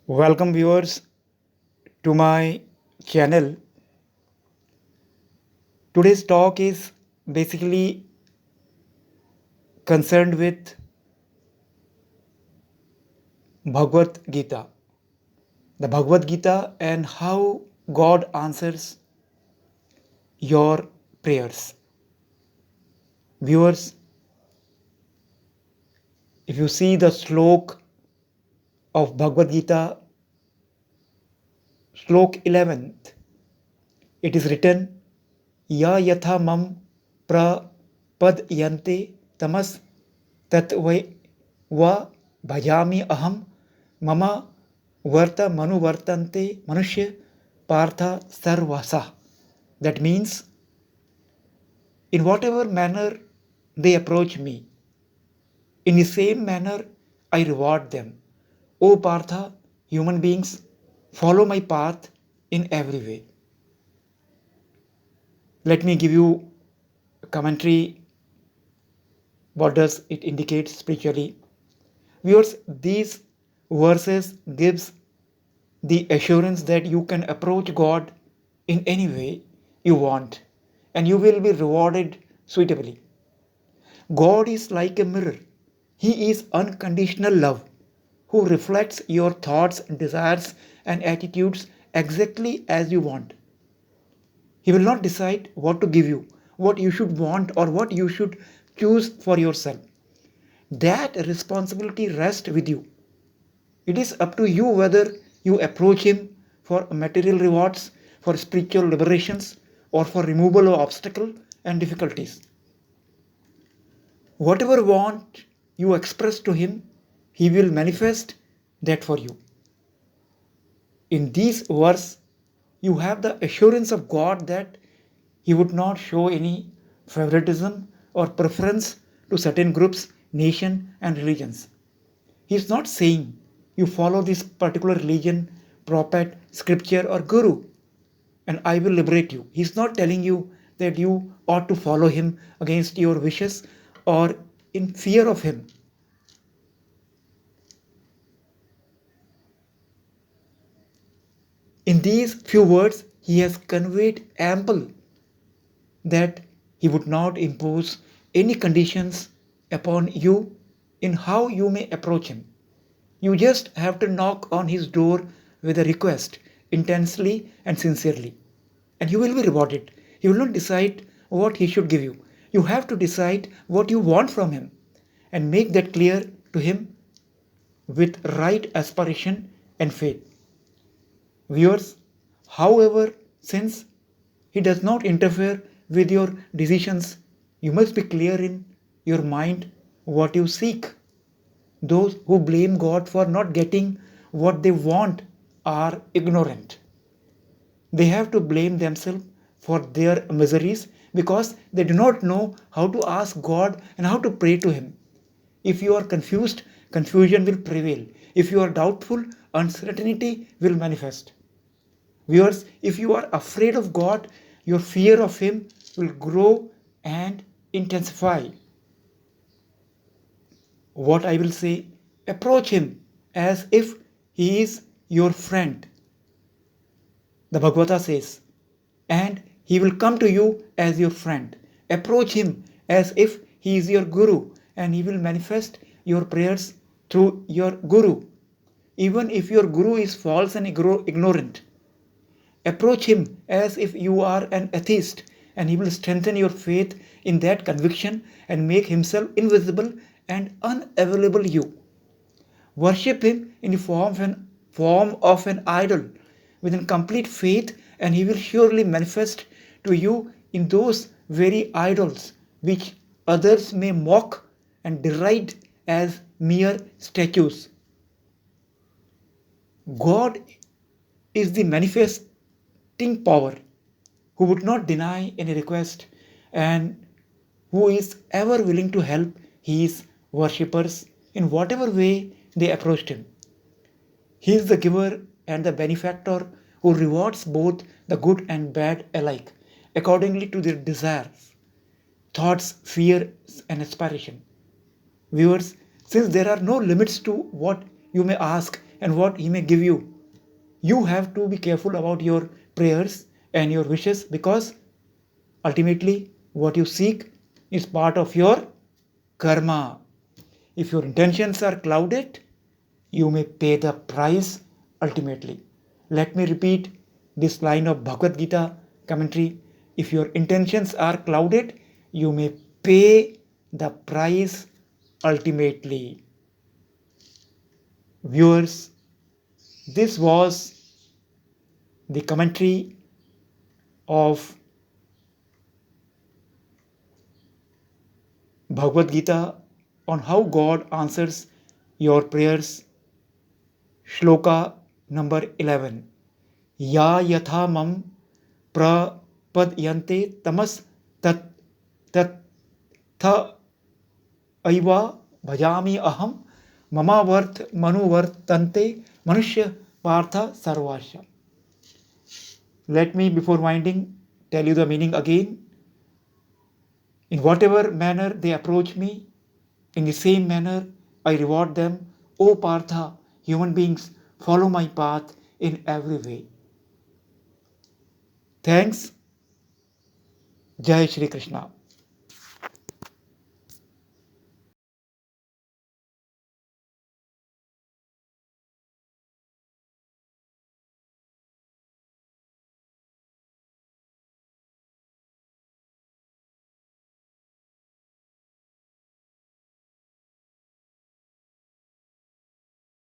Welcome viewers to my channel. Today's talk is basically concerned with Bhagavad Gita. The Bhagavad Gita and how God answers your prayers. Viewers, if you see the slok of Bhagavad Gita, slok 11th, it is written, Ya yatha mam prapadyante tamas tatvai va bhajami aham mama varta manuvartante manushya partha sarvasa. That means, in whatever manner they approach me, in the same manner I reward them. O Partha, human beings, follow my path in every way. Let me give you a commentary. What does it indicate spiritually? Viewers, these verses gives the assurance that you can approach God in any way you want and you will be rewarded suitably. God is like a mirror. He is unconditional love who reflects your thoughts, desires, and attitudes exactly as you want. He will not decide what to give you, what you should want, or what you should choose for yourself. That responsibility rests with you. It is up to you whether you approach Him for material rewards, for spiritual liberations, or for removal of obstacles and difficulties. Whatever want you express to Him, He will manifest that for you. In these verse, you have the assurance of God that He would not show any favoritism or preference to certain groups, nation, and religions. He is not saying you follow this particular religion, prophet, scripture, or guru, and I will liberate you. He is not telling you that you ought to follow him against your wishes or in fear of him. In these few words, he has conveyed ample that he would not impose any conditions upon you in how you may approach him. You just have to knock on his door with a request intensely and sincerely, and you will be rewarded. He will not decide what he should give you. You have to decide what you want from him and make that clear to him with right aspiration and faith. Viewers, however, since he does not interfere with your decisions, you must be clear in your mind what you seek. Those who blame God for not getting what they want are ignorant. They have to blame themselves for their miseries because they do not know how to ask God and how to pray to Him. If you are confused, confusion will prevail. If you are doubtful, uncertainty will manifest. Viewers, if you are afraid of God, your fear of Him will grow and intensify. What I will say, approach Him as if He is your friend. The Bhagavata says, and He will come to you as your friend. Approach Him as if He is your Guru and He will manifest your prayers through your Guru. Even if your Guru is false and ignorant, approach him as if you are an atheist and he will strengthen your faith in that conviction and make himself invisible and unavailable you. Worship him in the form of an idol with complete faith and he will surely manifest to you in those very idols which others may mock and deride as mere statues. God is the manifesting power who would not deny any request and who is ever willing to help his worshippers in whatever way they approached him. He is the giver and the benefactor who rewards both the good and bad alike accordingly to their desires, thoughts, fears, and aspiration. Viewers, since there are no limits to what you may ask and what He may give you. You have to be careful about your prayers and your wishes, because ultimately what you seek is part of your karma. If your intentions are clouded, you may pay the price ultimately. Let me repeat this line of Bhagavad Gita commentary. If your intentions are clouded, you may pay the price ultimately. Viewers, this was the commentary of Bhagavad Gita on how God answers your prayers. Shloka number 11. Ya yatha mam prapadyante tamas tat tat tha aiva bhajami aham mamavarth manuvartante manushya partha sarvasya. Let me, before winding, tell you the meaning again. In whatever manner they approach me, in the same manner I reward them. O Partha, human beings, follow my path in every way. Thanks. Jai Shri Krishna.